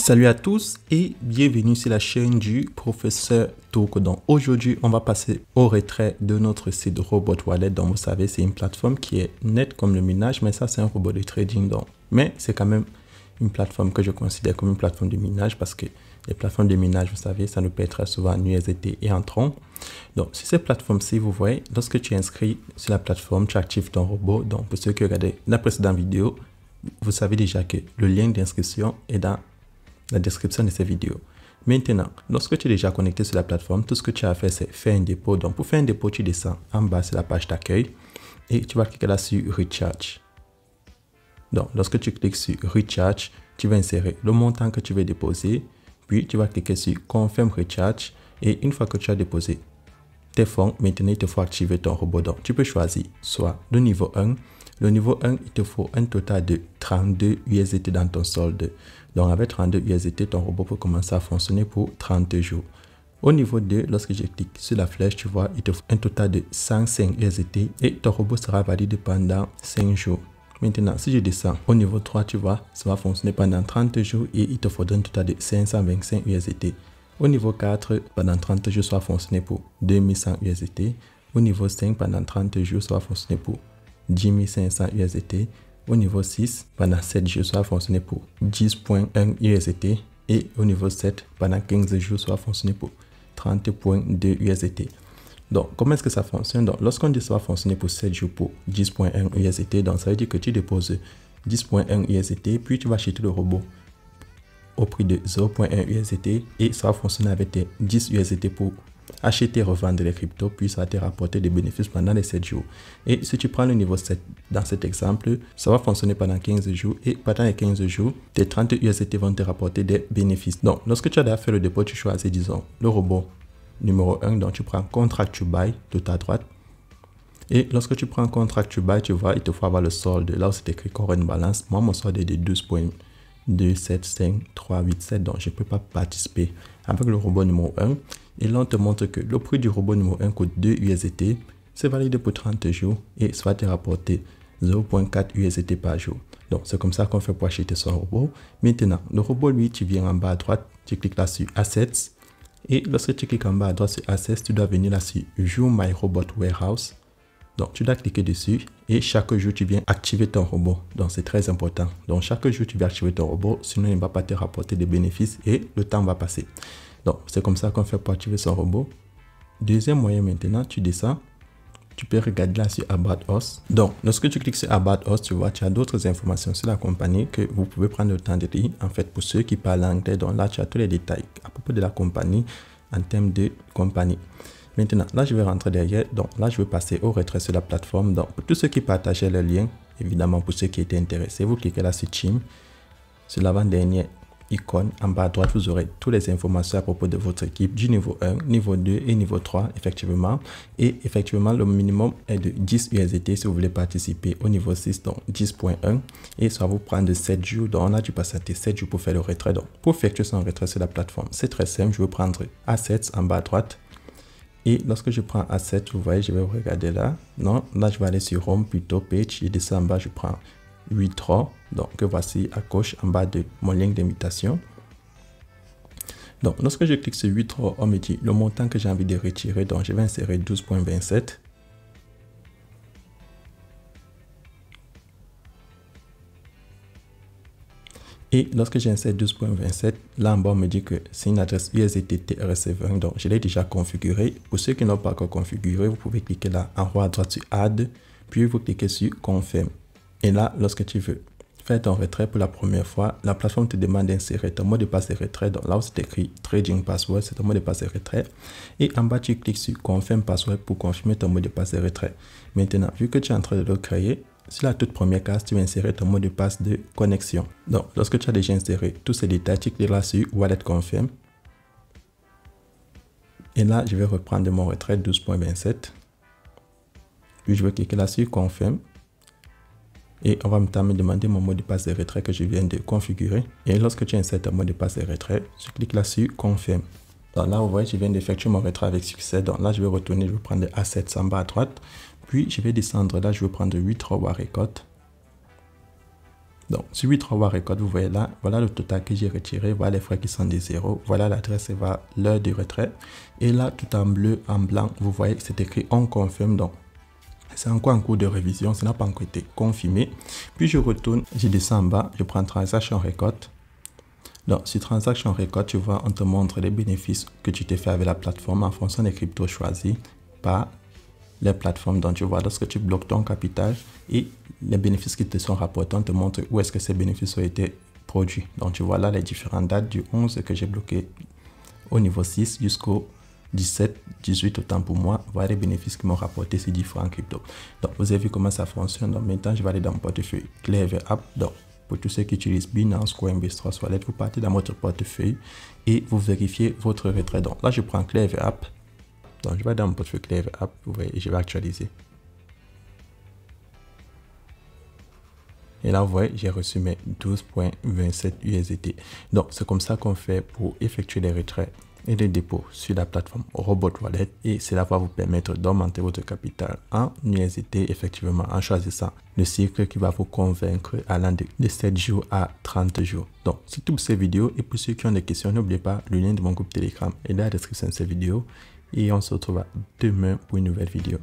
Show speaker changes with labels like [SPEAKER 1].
[SPEAKER 1] Salut à tous et bienvenue sur la chaîne du professeur Toko. Donc aujourd'hui, on va passer au retrait de notre site Robot Wallet. Donc vous savez, c'est une plateforme qui est nette comme le minage, mais ça c'est un robot de trading. Donc, mais c'est quand même une plateforme que je considère comme une plateforme de minage parce que les plateformes de minage, vous savez, ça nous paye très souvent en USDT et en Tron. Donc sur cette plateforme-ci, vous voyez, lorsque tu es inscrit sur la plateforme, tu actives ton robot. Donc pour ceux qui regardaient la précédente vidéo, vous savez déjà que le lien d'inscription est dans la description de cette vidéo. Maintenant, lorsque tu es déjà connecté sur la plateforme, tout ce que tu as à faire, c'est faire un dépôt. Donc, pour faire un dépôt, tu descends en bas sur la page d'accueil et tu vas cliquer là sur Recharge. Donc, lorsque tu cliques sur Recharge, tu vas insérer le montant que tu veux déposer, puis tu vas cliquer sur Confirm Recharge et une fois que tu as déposé tes fonds, maintenant, il te faut activer ton robot. Donc, tu peux choisir soit le niveau 1. Le niveau 1, il te faut un total de 32 USDT dans ton solde. Donc, avec 32 USDT, ton robot peut commencer à fonctionner pour 30 jours. Au niveau 2, lorsque je clique sur la flèche, tu vois, il te faut un total de 105 USDT et ton robot sera valide pendant 5 jours. Maintenant, si je descends au niveau 3, tu vois, ça va fonctionner pendant 30 jours et il te faudra un total de 525 USDT. Au niveau 4, pendant 30 jours, ça va fonctionner pour 2100 USDT. Au niveau 5, pendant 30 jours, ça va fonctionner pour 10 500 USDT. Au niveau 6, pendant 7 jours, ça va fonctionner pour 10.1 USDT. Et au niveau 7, pendant 15 jours, ça va fonctionner pour 30.2 USDT. Donc, comment est-ce que ça fonctionne? Donc, lorsqu'on dit ça va fonctionner pour 7 jours pour 10.1 USDT, donc ça veut dire que tu déposes 10.1 USDT, puis tu vas acheter le robot au prix de 0.1 USDT et ça va fonctionner avec tes 10 USDT pour acheter et revendre les cryptos, puis ça va te rapporter des bénéfices pendant les 7 jours. Et si tu prends le niveau 7 dans cet exemple, ça va fonctionner pendant 15 jours et pendant les 15 jours, tes 30 USDT vont te rapporter des bénéfices. Donc, lorsque tu as déjà fait le dépôt, tu choisis, disons, le robot numéro 1, donc tu prends Contract to Buy tout à droite. Et lorsque tu prends Contract to Buy, tu vois, il te faut avoir le solde. Là où c'est écrit Current Balance, moi, mon solde est de 12.275387, donc je ne peux pas participer avec le robot numéro 1. Et là, on te montre que le prix du robot numéro 1 coûte 2 USDT. C'est valide pour 30 jours et ça va te rapporter 0.4 USDT par jour. Donc, c'est comme ça qu'on fait pour acheter son robot. Maintenant, le robot, lui, tu viens en bas à droite, tu cliques là sur Assets. Et lorsque tu cliques en bas à droite sur Assets, tu dois venir là sur View My Robot Warehouse. Donc, tu dois cliquer dessus et chaque jour, tu viens activer ton robot. Donc, c'est très important. Donc, chaque jour, tu viens activer ton robot, sinon il ne va pas te rapporter des bénéfices et le temps va passer. Donc, c'est comme ça qu'on fait pour activer son robot. Deuxième moyen maintenant, tu descends. Tu peux regarder là sur About Us. Donc, lorsque tu cliques sur About Us, tu vois, tu as d'autres informations sur la compagnie que vous pouvez prendre le temps de lire. En fait, pour ceux qui parlent anglais, donc là, tu as tous les détails à propos de la compagnie en termes de compagnie. Maintenant, là, je vais rentrer derrière. Donc, là, je vais passer au retrait sur la plateforme. Donc, pour tous ceux qui partageaient le lien, évidemment, pour ceux qui étaient intéressés, vous cliquez là sur Team. Sur l'avant-dernière icône, en bas à droite, vous aurez toutes les informations à propos de votre équipe du niveau 1, niveau 2 et niveau 3, effectivement. Et effectivement, le minimum est de 10 USDT si vous voulez participer au niveau 6, donc 10.1. Et ça va vous prendre 7 jours. Donc, on a dû passer 7 jours pour faire le retrait. Donc, pour effectuer son retrait sur la plateforme, c'est très simple. Je vais prendre Assets en bas à droite. Et lorsque je prends Assets, vous voyez, je vais regarder là. Non, là, je vais aller sur Home, plutôt Page. Je descends en bas, je prends Withdraw. Donc, voici à gauche, en bas de mon lien d'invitation. Donc, lorsque je clique sur Withdraw, on me dit le montant que j'ai envie de retirer. Donc, je vais insérer 12.27. Et lorsque j'insère 12.27, là en bas, on me dit que c'est une adresse USDT TRS20. Donc, je l'ai déjà configuré. Pour ceux qui n'ont pas encore configuré, vous pouvez cliquer là en haut à droite sur Add, puis vous cliquez sur Confirm. Et là, lorsque tu veux faire ton retrait pour la première fois, la plateforme te demande d'insérer ton mot de passe de retrait. Donc là où c'est écrit Trading Password, c'est ton mot de passe de retrait. Et en bas, tu cliques sur Confirm Password pour confirmer ton mot de passe de retrait. Maintenant, vu que tu es en train de le créer, sur la toute première case, tu vas insérer ton mot de passe de connexion. Donc, lorsque tu as déjà inséré tous ces détails, tu cliques là sur Wallet Confirm. Et là, je vais reprendre mon retrait 12.27. Puis, je vais cliquer là sur Confirm. Et on va me demander mon mot de passe de retrait que je viens de configurer. Et lorsque tu insères ton mot de passe de retrait, tu cliques là sur Confirm. Donc là, vous voyez, je viens d'effectuer mon retrait avec succès. Donc là, je vais retourner, je vais prendre Assets en bas à droite. Puis, je vais descendre là, je vais prendre Withdraw Record. Donc, sur Withdraw Record, vous voyez là, voilà le total que j'ai retiré, voilà les frais qui sont des zéros, voilà l'adresse et voilà l'heure de retrait. Et là, tout en bleu, en blanc, vous voyez que c'est écrit on confirme. Donc, c'est encore en cours de révision, ça n'a pas encore été confirmé. Puis je retourne, je descends en bas, je prends Transaction Record. Donc, sur Transaction Record, tu vois, on te montre les bénéfices que tu t'es fait avec la plateforme en fonction des cryptos choisis par les plateformes. Donc, tu vois, lorsque tu bloques ton capital et les bénéfices qui te sont rapportés, on te montre où est-ce que ces bénéfices ont été produits. Donc, tu vois là les différentes dates du 11 que j'ai bloqué au niveau 6 jusqu'au 17, 18 autant pour moi. Voilà les bénéfices qui m'ont rapporté ces différents cryptos. Donc, vous avez vu comment ça fonctionne. Donc, maintenant, je vais aller dans mon portefeuille Clever App. Donc, pour tous ceux qui utilisent Binance, Coinbase, Trust Wallet, vous partez dans votre portefeuille et vous vérifiez votre retrait. Donc, là, je prends Clever App. Donc, je vais dans mon portefeuille Clever App, vous voyez, et je vais actualiser. Et là, vous voyez, j'ai reçu mes 12,27 USDT. Donc, c'est comme ça qu'on fait pour effectuer les retraits et les dépôts sur la plateforme Robot Wallet. Et cela va vous permettre d'augmenter votre capital en USDT, effectivement, en choisissant le cycle qui va vous convaincre allant de 7 jours à 30 jours. Donc, c'est tout pour cette vidéo. Et pour ceux qui ont des questions, n'oubliez pas le lien de mon groupe Telegram est dans la description de cette vidéo. Et on se retrouve demain pour une nouvelle vidéo.